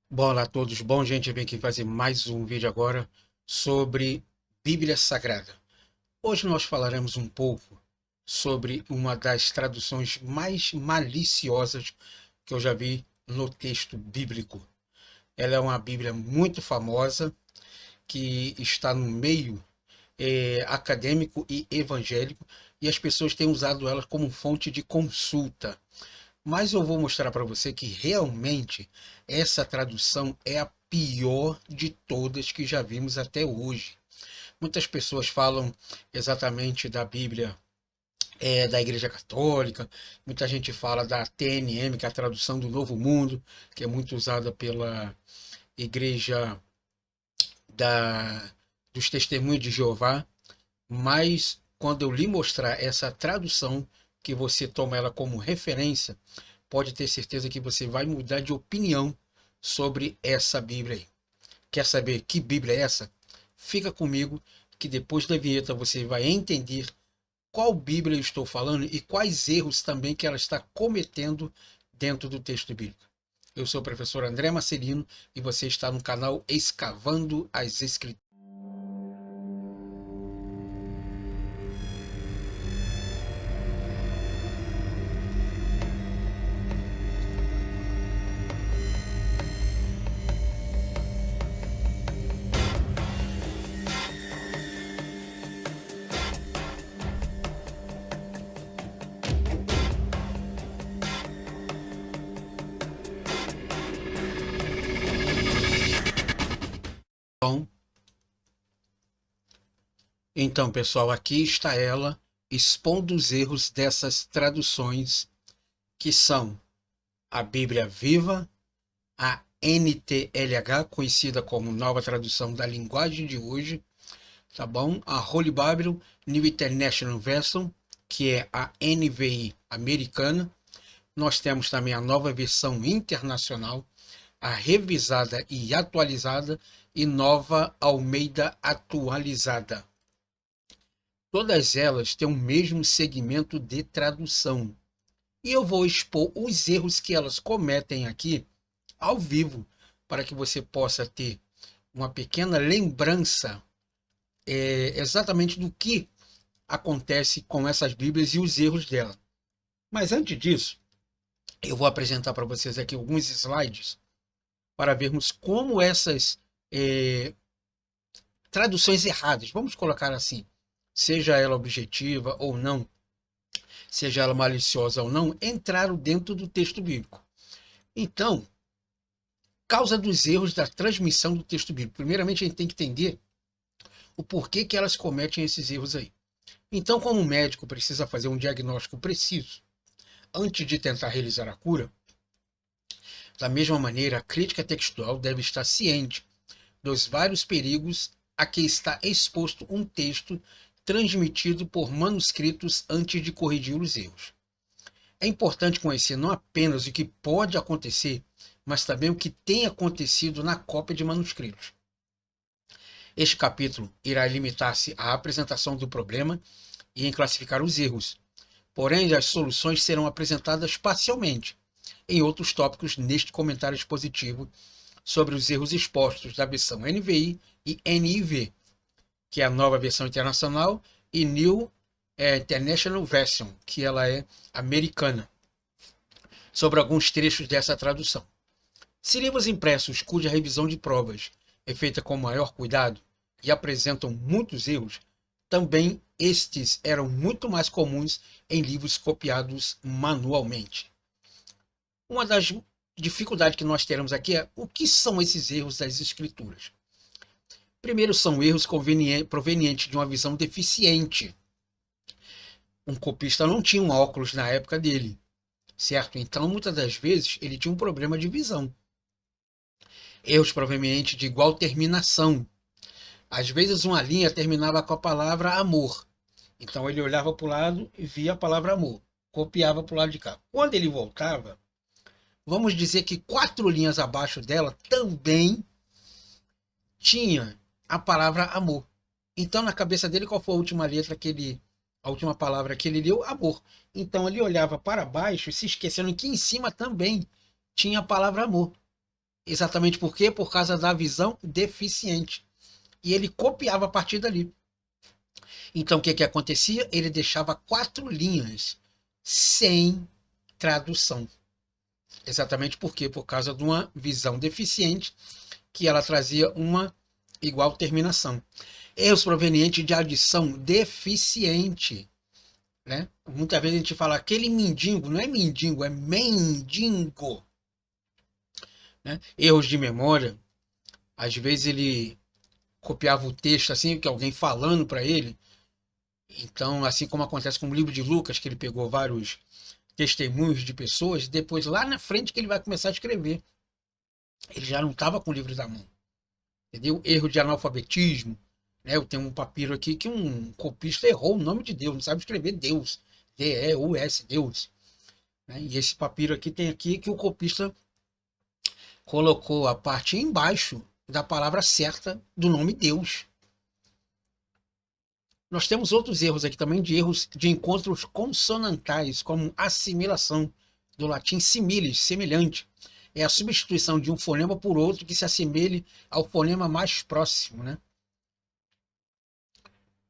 Bom, olá a todos. Bom, gente, eu vim aqui fazer mais um vídeo agora sobre Bíblia Sagrada. Hoje nós falaremos um pouco sobre uma das traduções mais maliciosas que eu já vi no texto bíblico. Ela é uma Bíblia muito famosa que está no meio acadêmico e evangélico e as pessoas têm usado ela como fonte de consulta. Mas eu vou mostrar para você que realmente essa tradução é a pior de todas que já vimos até hoje. Muitas pessoas falam exatamente da Bíblia da Igreja Católica, muita gente fala da TNM, que é a tradução do Novo Mundo, que é muito usada pela Igreja da, dos Testemunhos de Jeová, mas quando eu lhe mostrar essa tradução, que você toma ela como referência, pode ter certeza que você vai mudar de opinião sobre essa Bíblia aí. Quer saber que Bíblia é essa? Fica comigo que depois da vinheta você vai entender qual Bíblia eu estou falando e quais erros também que ela está cometendo dentro do texto bíblico. Eu sou o professor André Marcelino e você está no canal Escavando as Escrituras. Então, pessoal, aqui está ela expondo os erros dessas traduções que são a Bíblia Viva, a NTLH, conhecida como Nova Tradução da Linguagem de Hoje, tá bom? A Holy Bible New International Version, que é a NVI americana. Nós temos também a nova versão internacional, a revisada e atualizada e nova Almeida atualizada. Todas elas têm o mesmo segmento de tradução. E eu vou expor os erros que elas cometem aqui ao vivo, para que você possa ter uma pequena lembrança exatamente do que acontece com essas Bíblias e os erros dela. Mas antes disso, eu vou apresentar para vocês aqui alguns slides para vermos como essas traduções erradas, vamos colocar assim, seja ela objetiva ou não, seja ela maliciosa ou não, entraram dentro do texto bíblico. Então, causa dos erros da transmissão do texto bíblico. Primeiramente, a gente tem que entender o porquê que elas cometem esses erros aí. Então, como o médico precisa fazer um diagnóstico preciso antes de tentar realizar a cura, da mesma maneira, a crítica textual deve estar ciente dos vários perigos a que está exposto um texto transmitido por manuscritos antes de corrigir os erros. É importante conhecer não apenas o que pode acontecer, mas também o que tem acontecido na cópia de manuscritos. Este capítulo irá limitar-se à apresentação do problema e em classificar os erros. Porém, as soluções serão apresentadas parcialmente em outros tópicos neste comentário expositivo sobre os erros expostos da versão NVI e NIV, que é a nova versão internacional, e New International Version, que ela é americana, sobre alguns trechos dessa tradução. Se livros impressos cuja revisão de provas é feita com maior cuidado e apresentam muitos erros, também estes eram muito mais comuns em livros copiados manualmente. Uma das dificuldades que nós teremos aqui é o que são esses erros das escrituras. Primeiro, são erros provenientes de uma visão deficiente. Um copista não tinha um óculos na época dele, certo? Então, muitas das vezes, ele tinha um problema de visão. Erros provenientes de igual terminação. Às vezes, uma linha terminava com a palavra amor. Então, ele olhava para o lado e via a palavra amor. Copiava para o lado de cá. Quando ele voltava, vamos dizer que 4 linhas abaixo dela também tinha a palavra amor. Então, na cabeça dele, qual foi a última letra que ele, a última palavra que ele leu? Amor. Então, ele olhava para baixo, se esquecendo que em cima também tinha a palavra amor. Exatamente por quê? Por causa da visão deficiente. E ele copiava a partir dali. Então, o que acontecia? Ele deixava 4 linhas sem tradução. Exatamente por quê? Por causa de uma visão deficiente, que ela trazia uma igual terminação. Erros provenientes de adição deficiente. Né? Muitas vezes a gente fala aquele mendigo, não é mendigo, é mendigo. Né? Erros de memória. Às vezes ele copiava o texto assim, que alguém falando para ele. Então, assim como acontece com o livro de Lucas, que ele pegou vários testemunhos de pessoas, depois lá na frente que ele vai começar a escrever. Ele já não estava com o livro da mão. Entendeu? Erro de analfabetismo. Né? Eu tenho um papiro aqui que um copista errou o nome de Deus, não sabe escrever Deus. D-E-U-S, Deus. Né? E esse papiro aqui tem aqui que o copista colocou a parte embaixo da palavra certa do nome Deus. Nós temos outros erros aqui também, de erros de encontros consonantais, como assimilação, do latim similis, semelhante. É a substituição de um fonema por outro que se assemelhe ao fonema mais próximo. Né?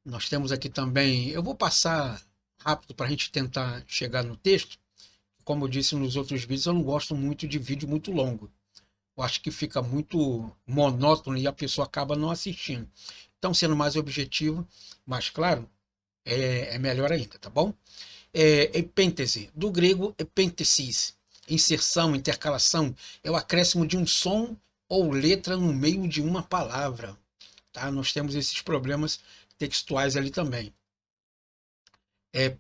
Nós temos aqui também, eu vou passar rápido para a gente tentar chegar no texto. Como eu disse nos outros vídeos, eu não gosto muito de vídeo muito longo. Eu acho que fica muito monótono e a pessoa acaba não assistindo. Então, sendo mais objetivo, mais claro, é melhor ainda, tá bom? Epêntese, do grego epêntesis, inserção, intercalação, é o acréscimo de um som ou letra no meio de uma palavra. Tá? Nós temos esses problemas textuais ali também.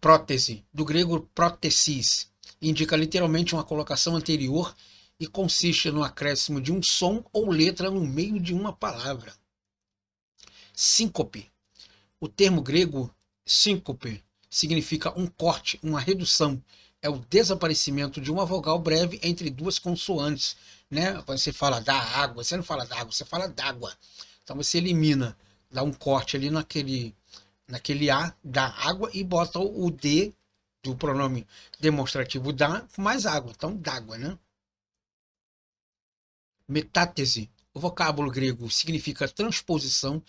Prótese, do grego prótesis, indica literalmente uma colocação anterior e consiste no acréscimo de um som ou letra no meio de uma palavra. Síncope, o termo grego síncope significa um corte, uma redução. É o desaparecimento de uma vogal breve entre duas consoantes. Né? Quando você fala da água, você não fala da água, você fala d'água. Então você elimina, dá um corte ali naquele A da água e bota o D do pronome demonstrativo da mais água. Então, d'água, né? Metátese, o vocábulo grego significa transposição,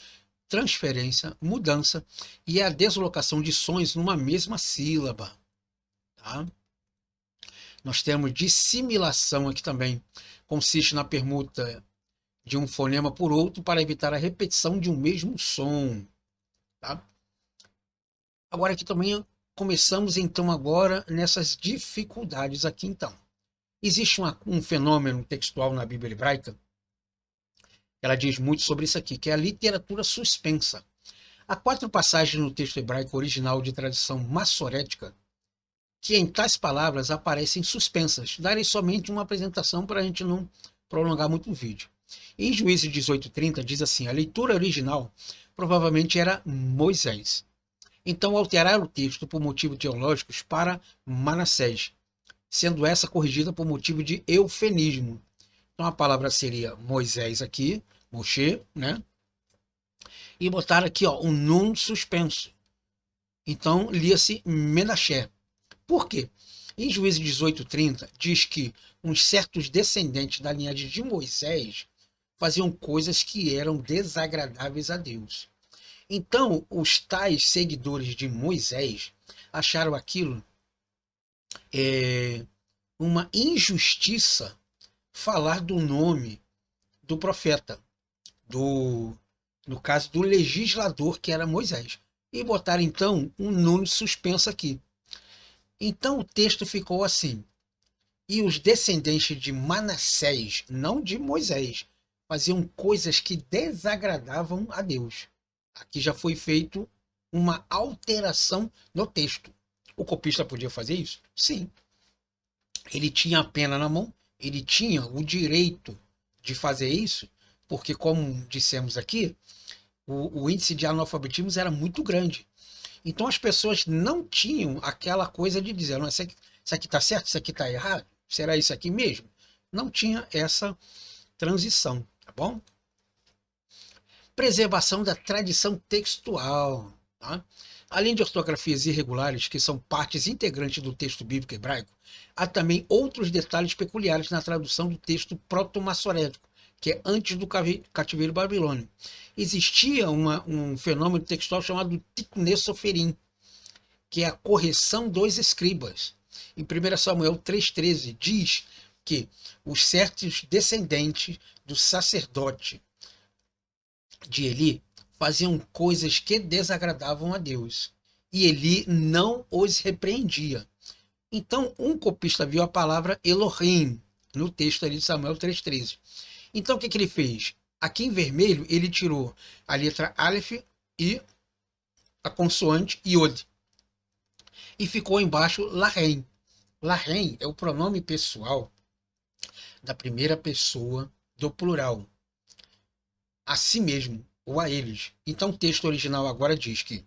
transferência, mudança e é a deslocação de sons numa mesma sílaba. Tá? Nós temos dissimilação aqui também. Consiste na permuta de um fonema por outro para evitar a repetição de um mesmo som. Tá? Agora aqui também começamos então agora nessas dificuldades aqui então. Existe um fenômeno textual na Bíblia hebraica, ela diz muito sobre isso aqui, que é a literatura suspensa. Há 4 passagens no texto hebraico original de tradição massorética que em tais palavras aparecem suspensas. Darei somente uma apresentação para a gente não prolongar muito o vídeo. Em Juízes 18:30 diz assim, a leitura original provavelmente era Moisés. Então alteraram o texto por motivos teológicos para Manassés, sendo essa corrigida por motivo de eufemismo. Então a palavra seria Moisés aqui, Moshe, né? E botaram aqui ó, um nun suspenso. Então lia-se Menaché. Por quê? Em Juízes 18:30 diz que uns certos descendentes da linhagem de Moisés faziam coisas que eram desagradáveis a Deus. Então, os tais seguidores de Moisés acharam aquilo uma injustiça falar do nome do profeta, no caso do legislador que era Moisés. E botaram então um nome suspenso aqui. Então o texto ficou assim. E os descendentes de Manassés, não de Moisés, faziam coisas que desagradavam a Deus. Aqui já foi feito uma alteração no texto. O copista podia fazer isso? Sim. Ele tinha a pena na mão, ele tinha o direito de fazer isso, porque, como dissemos aqui, o índice de analfabetismo era muito grande. Então as pessoas não tinham aquela coisa de dizer, não, isso aqui está certo, isso aqui está errado, será isso aqui mesmo? Não tinha essa transição, tá bom? Preservação da tradição textual. Tá? Além de ortografias irregulares, que são partes integrantes do texto bíblico hebraico, há também outros detalhes peculiares na tradução do texto proto-massorético, que é antes do cativeiro babilônico. Existia um fenômeno textual chamado Tikkuné Soferim, que é a correção dos escribas. Em 1 Samuel 3,13 diz que os certos descendentes do sacerdote de Eli faziam coisas que desagradavam a Deus, e Eli não os repreendia. Então, um copista viu a palavra Elohim no texto ali de Samuel 3,13. Então, o que ele fez? Aqui em vermelho, ele tirou a letra Aleph e a consoante Yod. E ficou embaixo Lahem. Lahem é o pronome pessoal da primeira pessoa do plural. A si mesmo, ou a eles. Então, o texto original agora diz que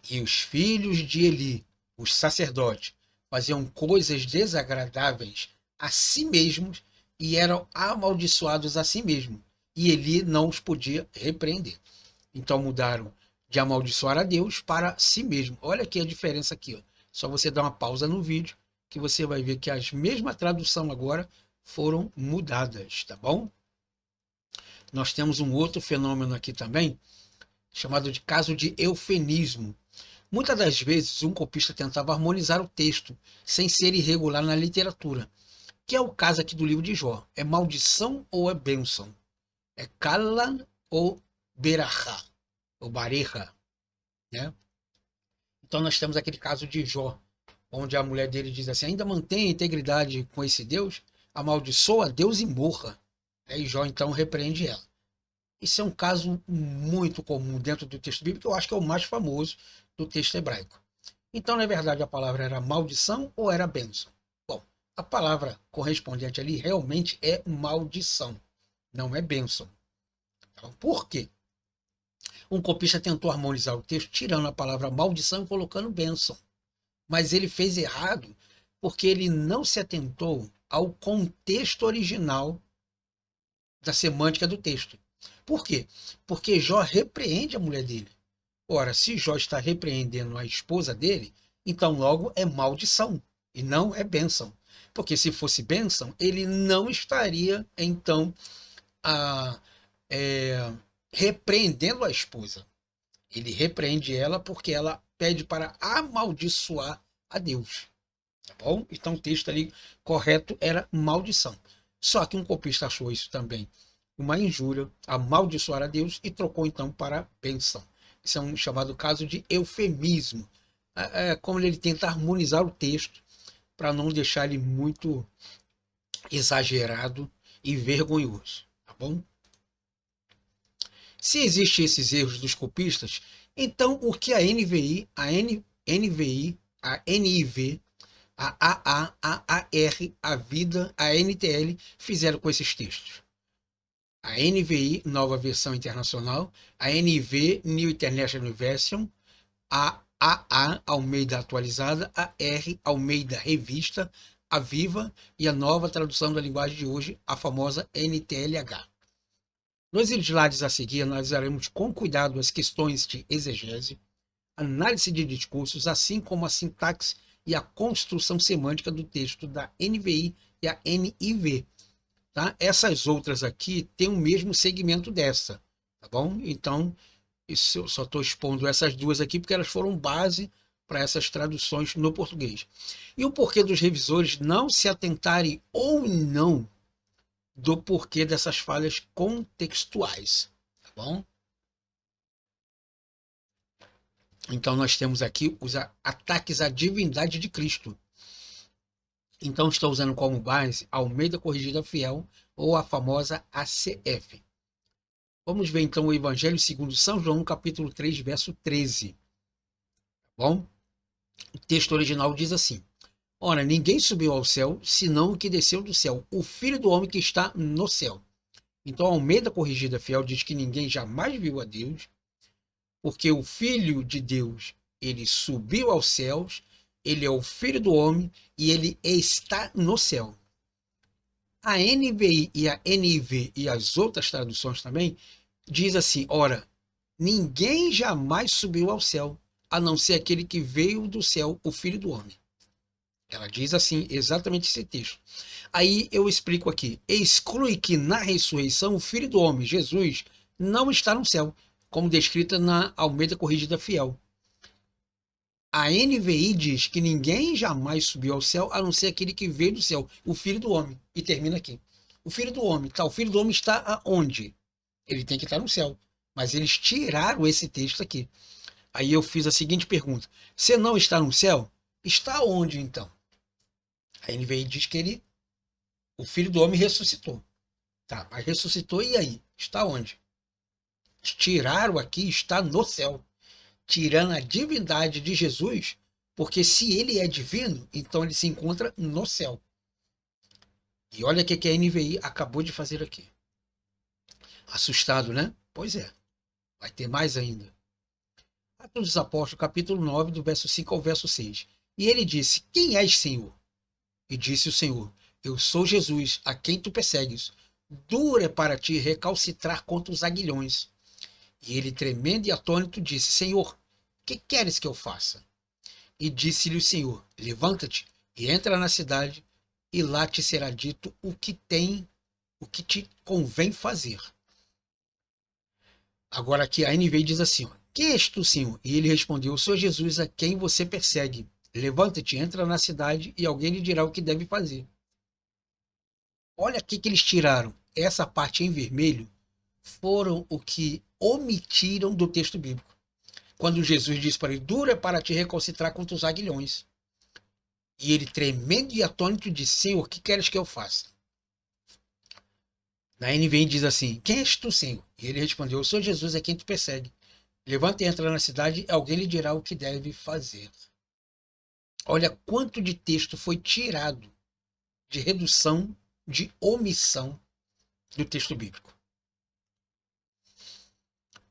e os filhos de Eli, os sacerdotes, faziam coisas desagradáveis a si mesmos e eram amaldiçoados a si mesmos. E Eli não os podia repreender. Então mudaram de amaldiçoar a Deus para si mesmo. Olha aqui a diferença aqui. Ó. Só você dar uma pausa no vídeo que você vai ver que as mesmas traduções agora foram mudadas, tá bom? Nós temos um outro fenômeno aqui também, chamado de caso de eufemismo. Muitas das vezes, um copista tentava harmonizar o texto, sem ser irregular na literatura, que é o caso aqui do livro de Jó. É maldição ou é bênção? É Kalan ou Berachá, ou Barecha, né? Então nós temos aquele caso de Jó, onde a mulher dele diz assim, ainda mantém a integridade com esse Deus, amaldiçoa Deus e morra. E Jó então repreende ela. Isso é um caso muito comum dentro do texto bíblico, eu acho que é o mais famoso do texto hebraico. Então, na verdade, a palavra era maldição ou era bênção? Bom, a palavra correspondente ali realmente é maldição, não é bênção. Então, por quê? Um copista tentou harmonizar o texto tirando a palavra maldição e colocando bênção. Mas ele fez errado porque ele não se atentou ao contexto original da semântica do texto. Por quê? Porque Jó repreende a mulher dele. Ora, se Jó está repreendendo a esposa dele, então logo é maldição e não é bênção. Porque se fosse bênção, ele não estaria, então, a, repreendendo a esposa. Ele repreende ela porque ela pede para amaldiçoar a Deus. Tá bom? Então o texto ali correto era maldição. Só que um copista achou isso também uma injúria, amaldiçoar a Deus e trocou então para bênção. Isso é um chamado caso de eufemismo. É como ele tenta harmonizar o texto para não deixar ele muito exagerado e vergonhoso. Tá bom? Se existem esses erros dos copistas, então o que a NVI, NVI, a NIV, a AA, a AR, a Vida, a NTL fizeram com esses textos? A NVI, nova versão internacional, a NV, New International Version, a AA, Almeida atualizada, a R, Almeida revista, a Viva e a nova tradução da linguagem de hoje, a famosa NTLH. Nos slides a seguir, analisaremos com cuidado as questões de exegese, análise de discursos, assim como a sintaxe e a construção semântica do texto da NVI e a NIV. Tá? Essas outras aqui têm o mesmo segmento dessa, tá bom? Então, isso eu só estou expondo essas duas aqui porque elas foram base para essas traduções no português. E o porquê dos revisores não se atentarem ou não do porquê dessas falhas contextuais, tá bom? Então nós temos aqui os ataques à divindade de Cristo. Então estou usando como base a Almeida Corrigida Fiel ou a famosa ACF. Vamos ver então o Evangelho segundo São João, capítulo 3, verso 13. Tá bom? O texto original diz assim: ora, ninguém subiu ao céu, senão o que desceu do céu, o Filho do Homem que está no céu. Então a Almeida Corrigida Fiel diz que ninguém jamais viu a Deus, porque o Filho de Deus, ele subiu aos céus, ele é o Filho do Homem e ele está no céu. A NVI e a NIV e as outras traduções também diz assim, ora, ninguém jamais subiu ao céu, a não ser aquele que veio do céu, o Filho do Homem. Ela diz assim, exatamente esse texto. Aí eu explico aqui. Exclui que na ressurreição o Filho do Homem, Jesus, não está no céu, como descrita na Almeida Corrigida Fiel. A NVI diz que ninguém jamais subiu ao céu, a não ser aquele que veio do céu, o Filho do Homem. E termina aqui. O Filho do Homem, tá? O Filho do Homem está aonde? Ele tem que estar no céu. Mas eles tiraram esse texto aqui. Aí eu fiz a seguinte pergunta: se não está no céu, está onde então? A NVI diz que o Filho do Homem ressuscitou. Tá, mas ressuscitou e aí? Está onde? Tiraram aqui, está no céu. Tirando a divindade de Jesus, porque se ele é divino, então ele se encontra no céu. E olha o que a NVI acabou de fazer aqui. Assustado, né? Pois é. Vai ter mais ainda. Atos dos Apóstolos, capítulo 9, do verso 5 ao verso 6. E ele disse: quem és, Senhor? E disse o Senhor: eu sou Jesus, a quem tu persegues. Duro é para ti recalcitrar contra os aguilhões. E ele, tremendo e atônito, disse: Senhor, que queres que eu faça? E disse-lhe o Senhor: levanta-te e entra na cidade, e lá te será dito o que te convém fazer. Agora aqui a NVI diz assim: que és tu, Senhor? E ele respondeu: eu sou Jesus, a quem você persegue. Levanta-te, entra na cidade, e alguém lhe dirá o que deve fazer. Olha aqui que eles tiraram. Essa parte em vermelho foram o que omitiram do texto bíblico. Quando Jesus disse para ele: duro é para te recalcitrar contra os aguilhões. E ele, tremendo e atônito, disse: Senhor, que queres que eu faça? Na NVI diz assim: quem és tu, Senhor? E ele respondeu: eu sou Jesus, a quem tu persegue. Levanta e entra na cidade, e alguém lhe dirá o que deve fazer. Olha quanto de texto foi tirado de redução, de omissão do texto bíblico.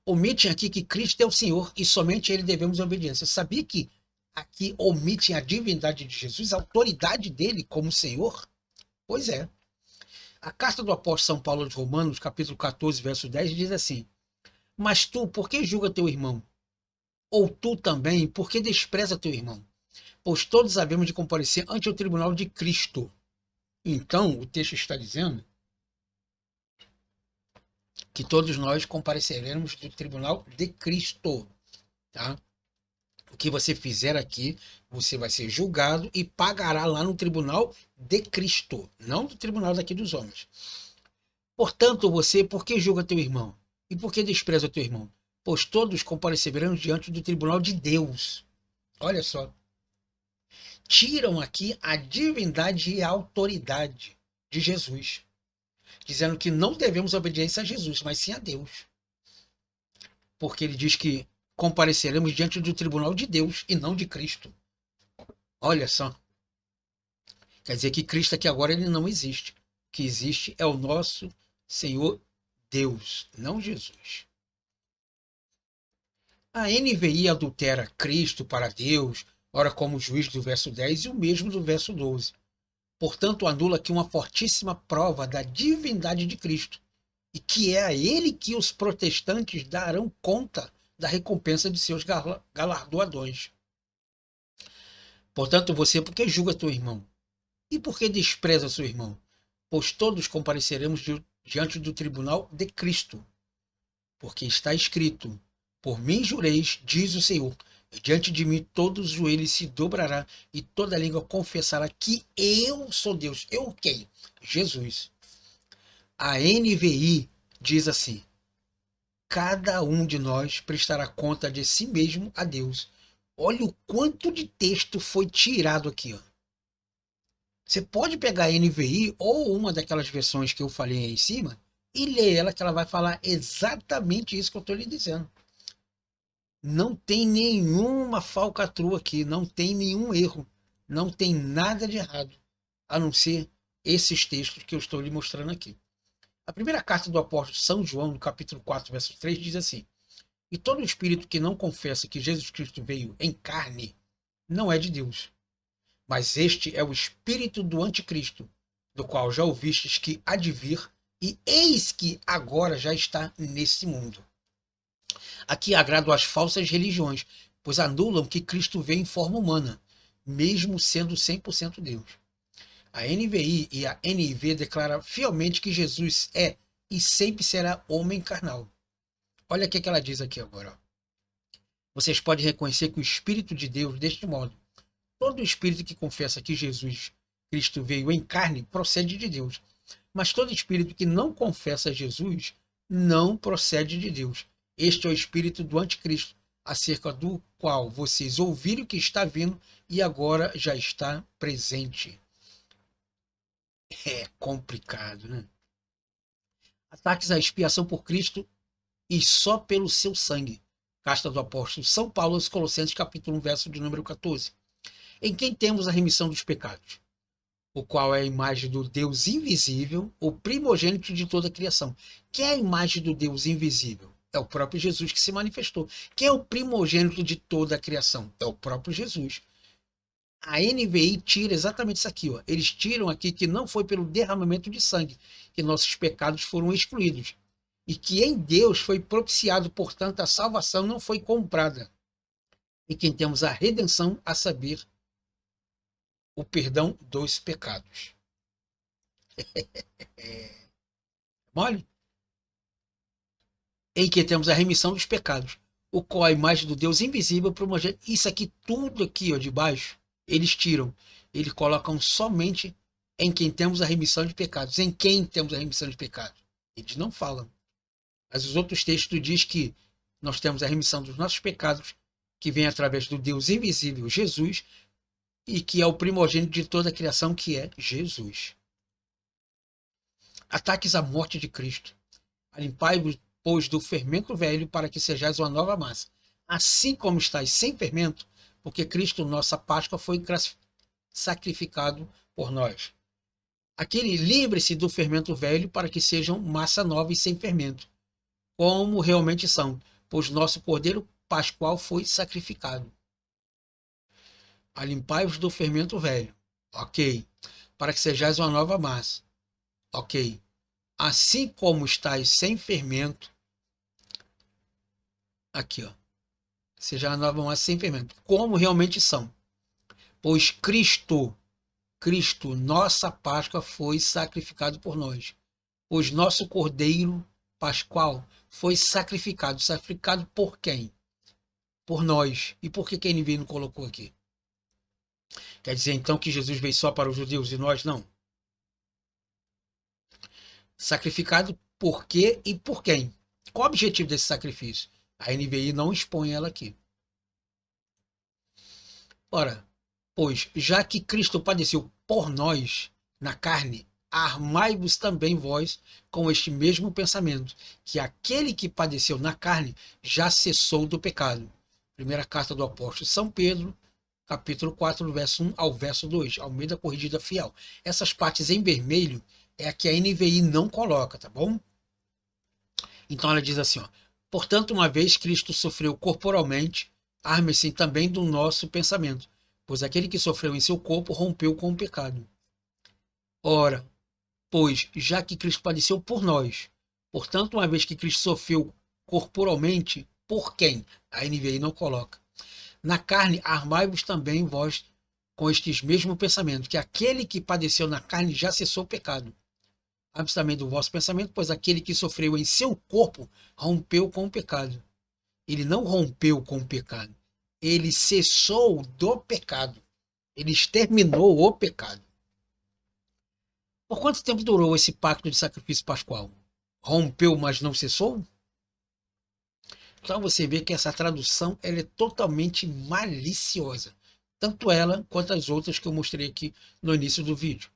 Omitem aqui que Cristo é o Senhor e somente a ele devemos obediência. Sabia que aqui omitem a divindade de Jesus, a autoridade dele como Senhor? Pois é. A carta do apóstolo São Paulo aos Romanos, capítulo 14, verso 10, diz assim: mas tu, por que julga teu irmão? Ou tu também, por que despreza teu irmão? Pois todos havemos de comparecer ante o tribunal de Cristo. Então, o texto está dizendo que todos nós compareceremos do tribunal de Cristo. Tá? O que você fizer aqui, você vai ser julgado e pagará lá no tribunal de Cristo, não do tribunal daqui dos homens. Portanto, você, por que julga teu irmão? E por que despreza teu irmão? Pois todos comparecerão diante do tribunal de Deus. Olha só. Tiram aqui a divindade e a autoridade de Jesus, dizendo que não devemos obediência a Jesus, mas sim a Deus. Porque ele diz que compareceremos diante do tribunal de Deus e não de Cristo. Olha só. Quer dizer que Cristo aqui agora ele não existe. O que existe é o nosso Senhor Deus, não Jesus. A NVI adultera Cristo para Deus, ora como juiz do verso 10 e o mesmo do verso 12. Portanto, anula aqui uma fortíssima prova da divindade de Cristo, e que é a ele que os protestantes darão conta da recompensa de seus galardoadores. Portanto, você, por que julga teu irmão? E por que despreza seu irmão? Pois todos compareceremos diante do tribunal de Cristo. Porque está escrito: por mim jureis, diz o Senhor, e diante de mim todos os joelhos se dobrará e toda língua confessará que eu sou Deus. Eu quem? Jesus. A NVI diz assim: cada um de nós prestará conta de si mesmo a Deus. Olha o quanto de texto foi tirado aqui. Ó. Você pode pegar a NVI ou uma daquelas versões que eu falei aí em cima e ler ela, que ela vai falar exatamente isso que eu estou lhe dizendo. Não tem nenhuma falcatrua aqui, não tem nenhum erro, não tem nada de errado, a não ser esses textos que eu estou lhe mostrando aqui. A primeira carta do apóstolo São João, no capítulo 4, verso 3, diz assim: e todo espírito que não confessa que Jesus Cristo veio em carne não é de Deus. Mas este é o espírito do anticristo, do qual já ouvistes que há de vir, e eis que agora já está nesse mundo. Aqui agrado às falsas religiões, pois anulam que Cristo veio em forma humana, mesmo sendo 100% Deus. A NVI e a NIV declaram fielmente que Jesus é e sempre será homem carnal. Olha o que ela diz aqui agora. Vocês podem reconhecer que o Espírito de Deus, deste modo, todo espírito que confessa que Jesus Cristo veio em carne procede de Deus. Mas todo espírito que não confessa Jesus não procede de Deus. Este é o espírito do anticristo, acerca do qual vocês ouviram que está vindo e agora já está presente. É complicado, né? Ataques à expiação por Cristo e só pelo seu sangue. Carta do apóstolo São Paulo aos Colossenses, capítulo 1, verso de número 14. Em quem temos a remissão dos pecados, o qual é a imagem do Deus invisível, o primogênito de toda a criação. Quem é a imagem do Deus invisível? É o próprio Jesus que se manifestou. Quem é o primogênito de toda a criação? É o próprio Jesus. A NVI tira exatamente isso aqui. Ó. Eles tiram aqui que não foi pelo derramamento de sangue que nossos pecados foram excluídos. E que em Deus foi propiciado, portanto, a salvação não foi comprada. E quem temos a redenção, a saber, o perdão dos pecados. Mole? Em que temos a remissão dos pecados, o qual é a imagem do Deus invisível, primogênito. Isso aqui, tudo aqui, ó, de baixo, eles tiram. Eles colocam somente em quem temos a remissão de pecados. Em quem temos a remissão de pecados. Eles não falam. Mas os outros textos dizem que nós temos a remissão dos nossos pecados, que vem através do Deus invisível, Jesus, e que é o primogênito de toda a criação, que é Jesus. Ataques à morte de Cristo. Limpai-vos, pois, do fermento velho, para que sejais uma nova massa. Assim como estáis sem fermento, porque Cristo, nossa Páscoa, foi sacrificado por nós. Aquele livre-se do fermento velho, para que sejam massa nova e sem fermento, como realmente são, pois nosso Cordeiro Pascual foi sacrificado. Limpai-vos do fermento velho. Ok. Para que sejais uma nova massa. Ok. Assim como estáis sem fermento. Aqui, ó. Seja uma nova massa sem fermento. Como realmente são. Pois Cristo, nossa Páscoa, foi sacrificado por nós. Pois nosso Cordeiro Pascual foi sacrificado. Sacrificado por quem? Por nós. E por que a NVI não colocou aqui? Quer dizer, então, que Jesus veio só para os judeus e nós não? Sacrificado por quê e por quem? Qual o objetivo desse sacrifício? A NVI não expõe ela aqui. Ora, pois, já que Cristo padeceu por nós na carne, armai-vos também vós com este mesmo pensamento, que aquele que padeceu na carne já cessou do pecado. Primeira carta do apóstolo São Pedro, capítulo 4, verso 1 ao verso 2, Almeida Corrigida Fiel. Essas partes em vermelho é a que a NVI não coloca, tá bom? Então ela diz assim, ó, portanto, uma vez Cristo sofreu corporalmente, arme-se também do nosso pensamento, pois aquele que sofreu em seu corpo rompeu com o pecado. Ora, pois, já que Cristo padeceu por nós, portanto, uma vez que Cristo sofreu corporalmente, por quem? A NVI não coloca. Na carne, armai-vos também vós com estes mesmos pensamentos, que aquele que padeceu na carne já cessou o pecado. Arme-se também do vosso pensamento, pois aquele que sofreu em seu corpo rompeu com o pecado. Ele não rompeu com o pecado. Ele cessou do pecado. Ele exterminou o pecado. Por quanto tempo durou esse pacto de sacrifício pascual? Rompeu, mas não cessou? Então você vê que essa tradução ela é totalmente maliciosa. Tanto ela quanto as outras que eu mostrei aqui no início do vídeo.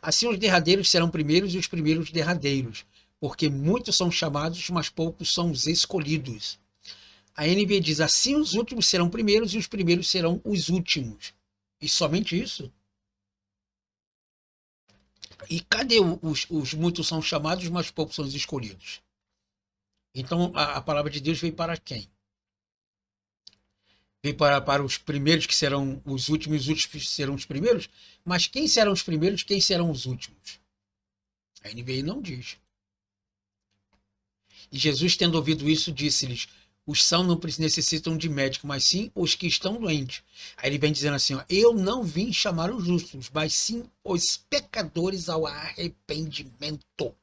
Assim os derradeiros serão primeiros e os primeiros derradeiros, porque muitos são chamados, mas poucos são os escolhidos. A NVI diz, assim os últimos serão primeiros e os primeiros serão os últimos. E somente isso? E cadê os muitos são chamados, mas poucos são os escolhidos? Então a palavra de Deus veio para quem? Veio para os primeiros que serão os últimos que serão os primeiros? Mas quem serão os primeiros, quem serão os últimos? A NVI não diz. E Jesus, tendo ouvido isso, disse-lhes, Os sãos não necessitam de médico, mas sim os que estão doentes. Aí ele vem dizendo assim, ó, eu não vim chamar os justos, mas sim os pecadores ao arrependimento.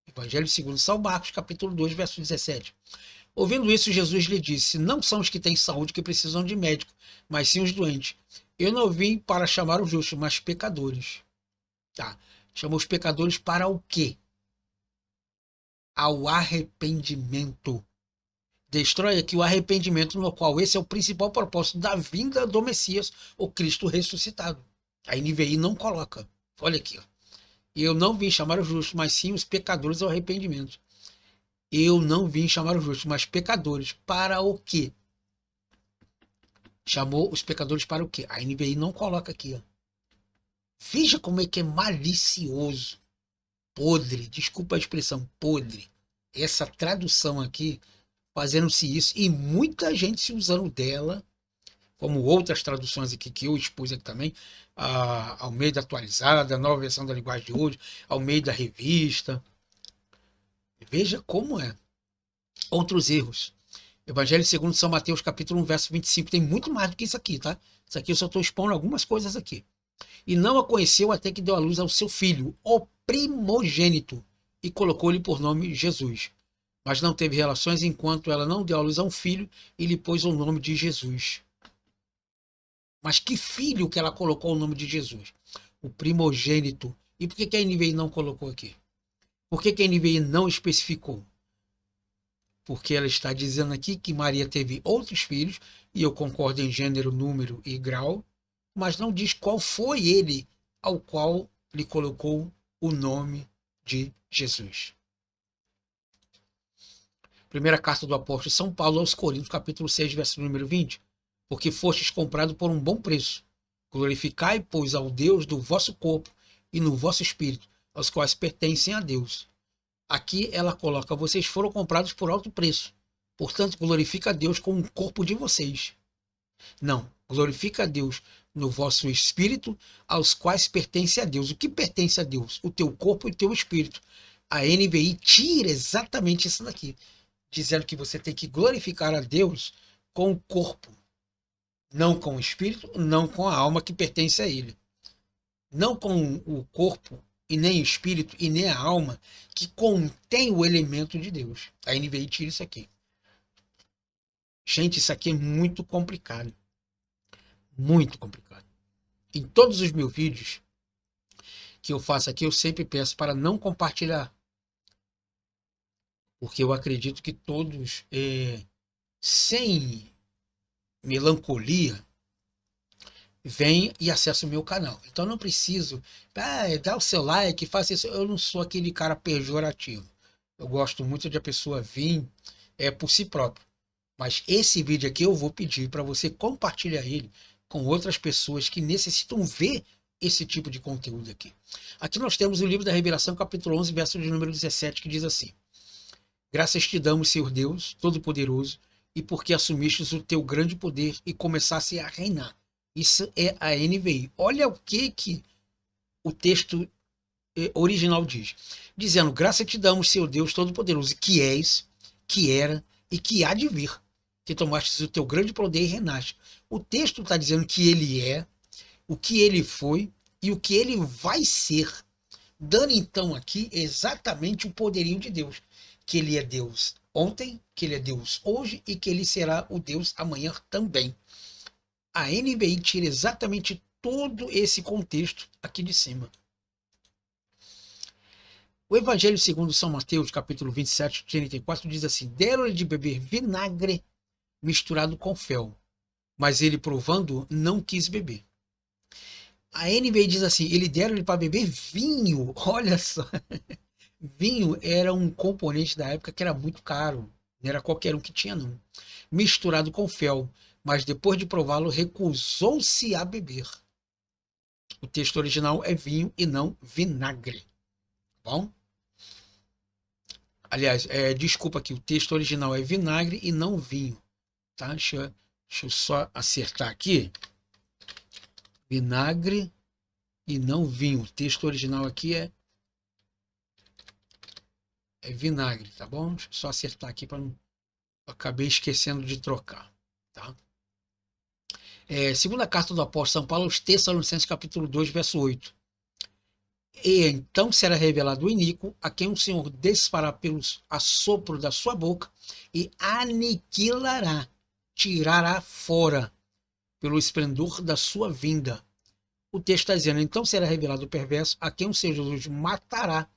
Evangelho segundo São Marcos, capítulo 2, verso 17. Ouvindo isso, Jesus lhe disse, não são os que têm saúde que precisam de médico, mas sim os doentes. Eu não vim para chamar os justos, mas pecadores. Tá. Chamou os pecadores para o quê? Ao arrependimento. Destrói aqui o arrependimento, no qual esse é o principal propósito da vinda do Messias, o Cristo ressuscitado. A NVI não coloca. Olha aqui. Ó. Eu não vim chamar os justos, mas sim os pecadores ao arrependimento. Eu não vim chamar os justos, mas pecadores. Para o quê? Chamou os pecadores para o quê? A NVI não coloca aqui. Ó. Veja como é que é malicioso. Podre. Desculpa a expressão podre. Essa tradução aqui, fazendo-se isso, e muita gente se usando dela, como outras traduções aqui que eu expus aqui também, a Almeida atualizada, a nova versão da linguagem de hoje, Almeida revista. Veja como é. Outros erros. Evangelho segundo São Mateus, capítulo 1, verso 25. Tem muito mais do que isso aqui, tá? Isso aqui eu só estou expondo algumas coisas aqui. E não a conheceu até que deu à luz ao seu filho, o primogênito, e colocou-lhe por nome Jesus. Mas não teve relações enquanto ela não deu à luz a um filho e lhe pôs o nome de Jesus. Mas que filho que ela colocou o nome de Jesus? O primogênito. E por que a NVI não colocou aqui? Por que a NVI não especificou? Porque ela está dizendo aqui que Maria teve outros filhos, e eu concordo em gênero, número e grau, mas não diz qual foi ele ao qual lhe colocou o nome de Jesus. Primeira carta do apóstolo São Paulo aos Coríntios, capítulo 6, verso número 20. Porque fostes comprado por um bom preço. Glorificai, pois, ao Deus do vosso corpo e no vosso espírito, aos quais pertencem a Deus. Aqui ela coloca, vocês foram comprados por alto preço. Portanto, glorifica a Deus com o corpo de vocês. Não, glorifica a Deus no vosso espírito, aos quais pertence a Deus. O que pertence a Deus? O teu corpo e o teu espírito. A NVI tira exatamente isso daqui, dizendo que você tem que glorificar a Deus com o corpo, não com o espírito, não com a alma que pertence a ele. Não com o corpo, e nem o espírito, e nem a alma que contém o elemento de Deus. A NVI tira isso aqui. Gente, isso aqui é muito complicado. Muito complicado. Em todos os meus vídeos que eu faço aqui, eu sempre peço para não compartilhar. Porque eu acredito que todos, sem melancolia, vem e acessa o meu canal. Então não preciso dar o seu like, faça isso. Eu não sou aquele cara pejorativo. Eu gosto muito de a pessoa vir por si próprio. Mas esse vídeo aqui eu vou pedir para você compartilhar ele com outras pessoas que necessitam ver esse tipo de conteúdo aqui. Aqui nós temos o livro da Revelação, capítulo 11, verso de número 17, que diz assim: Graças te damos, Senhor Deus, Todo-Poderoso, e porque assumistes o teu grande poder e começaste a reinar. Isso é a NVI. Olha o que o texto original diz. Dizendo, graça te damos, Senhor Deus Todo-Poderoso, que és, que era e que há de vir, que tomastes o teu grande poder e reinaste. O texto está dizendo que ele é, o que ele foi e o que ele vai ser. Dando então aqui exatamente o poderio de Deus. Que ele é Deus ontem, que ele é Deus hoje e que ele será o Deus amanhã também. A NVI tira exatamente todo esse contexto aqui de cima. O Evangelho segundo São Mateus, capítulo 27, 34, diz assim: Deram-lhe de beber vinagre misturado com fel, mas ele, provando, não quis beber. A NVI diz assim: ele deram-lhe para beber vinho. Olha só. Vinho era um componente da época que era muito caro. Não era qualquer um que tinha, não. Misturado com fel, mas depois de prová-lo, recusou-se a beber. O texto original é vinho e não vinagre. Bom? Aliás, desculpa aqui, o texto original é vinagre e não vinho. Tá? Deixa eu só acertar aqui. Vinagre e não vinho. O texto original aqui é vinagre, tá bom? Deixa eu só acertar aqui para não Acabei esquecendo de trocar, tá? Segunda carta do apóstolo São Paulo aos Tessalonicenses, capítulo 2, verso 8. E então será revelado o iníquo, a quem o Senhor desfará pelo assopro da sua boca e aniquilará, tirará fora pelo esplendor da sua vinda. O texto está dizendo, então será revelado o perverso, a quem o Senhor Jesus matará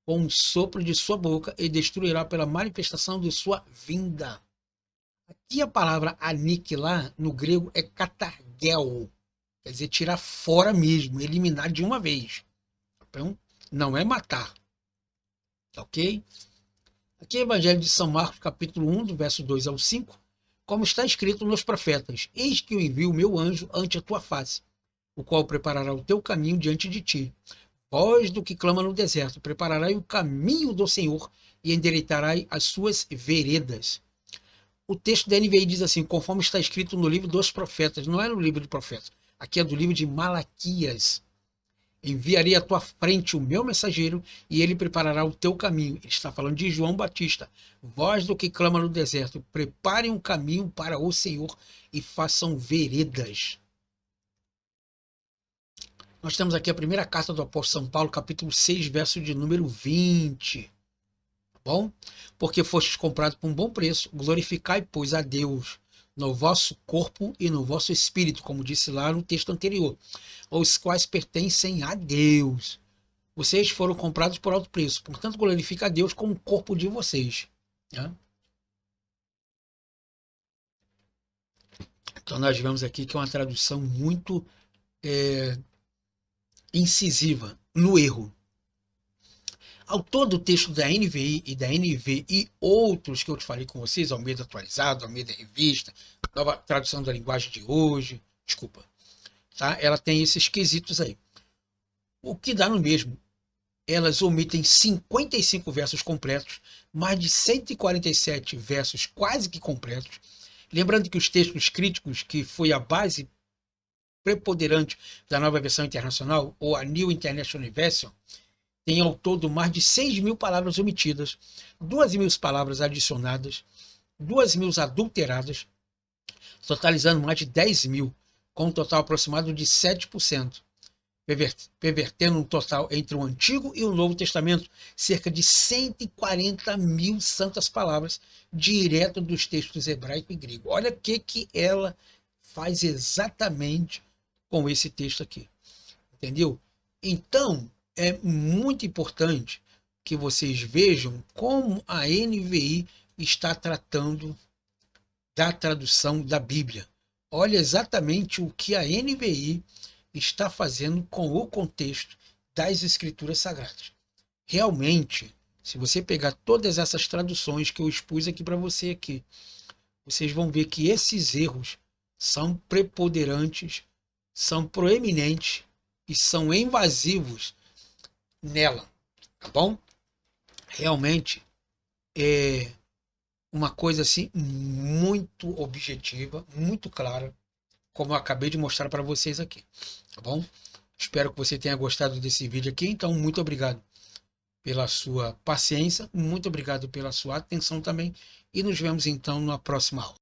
com o sopro de sua boca e destruirá pela manifestação de sua vinda. Aqui a palavra aniquilar, no grego, é katargel, quer dizer, tirar fora mesmo, eliminar de uma vez. Então, não é matar. Ok? Aqui é o Evangelho de São Marcos, capítulo 1, do verso 2 ao 5, como está escrito nos profetas, eis que eu envio o meu anjo ante a tua face, o qual preparará o teu caminho diante de ti. Voz do que clama no deserto, preparará o caminho do Senhor e endireitará as suas veredas. O texto da NVI diz assim, conforme está escrito no livro dos profetas, não é no livro de profetas, aqui é do livro de Malaquias. Enviarei à tua frente o meu mensageiro e ele preparará o teu caminho. Ele está falando de João Batista. Voz do que clama no deserto, preparem um caminho para o Senhor e façam veredas. Nós temos aqui a primeira carta do apóstolo São Paulo, capítulo 6, verso de número 20. Tá bom? Porque fostes comprados por um bom preço, glorificai, pois, a Deus no vosso corpo e no vosso espírito, como disse lá no texto anterior, os quais pertencem a Deus. Vocês foram comprados por alto preço, portanto, glorifica a Deus com o corpo de vocês. Né? Então, nós vemos aqui que é uma tradução muito incisiva no erro. Autor do texto da NVI e da NV e outros que eu te falei com vocês, Almeida Atualizado, Almeida Revista, Nova Tradução da Linguagem de Hoje, desculpa, tá? Ela tem esses quesitos aí. O que dá no mesmo, elas omitem 55 versos completos, mais de 147 versos quase que completos. Lembrando que os textos críticos, que foi a base preponderante da Nova Versão Internacional, ou a New International Version, tem ao todo mais de 6.000 palavras omitidas, 2.000 palavras adicionadas, 2.000 adulteradas, totalizando mais de 10.000, com um total aproximado de 7%, pervertendo um total entre o Antigo e o Novo Testamento, cerca de 140.000 santas palavras, direto dos textos hebraico e grego. Olha o que ela faz exatamente com esse texto aqui. Entendeu? Então, é muito importante que vocês vejam como a NVI está tratando da tradução da Bíblia. Olha exatamente o que a NVI está fazendo com o contexto das Escrituras Sagradas. Realmente, se você pegar todas essas traduções que eu expus aqui para você aqui, vocês vão ver que esses erros são preponderantes, são proeminentes e são invasivos nela, tá bom? Realmente é uma coisa assim muito objetiva, muito clara, como eu acabei de mostrar para vocês aqui, tá bom? Espero que você tenha gostado desse vídeo aqui, então muito obrigado pela sua paciência, muito obrigado pela sua atenção também e nos vemos então na próxima aula.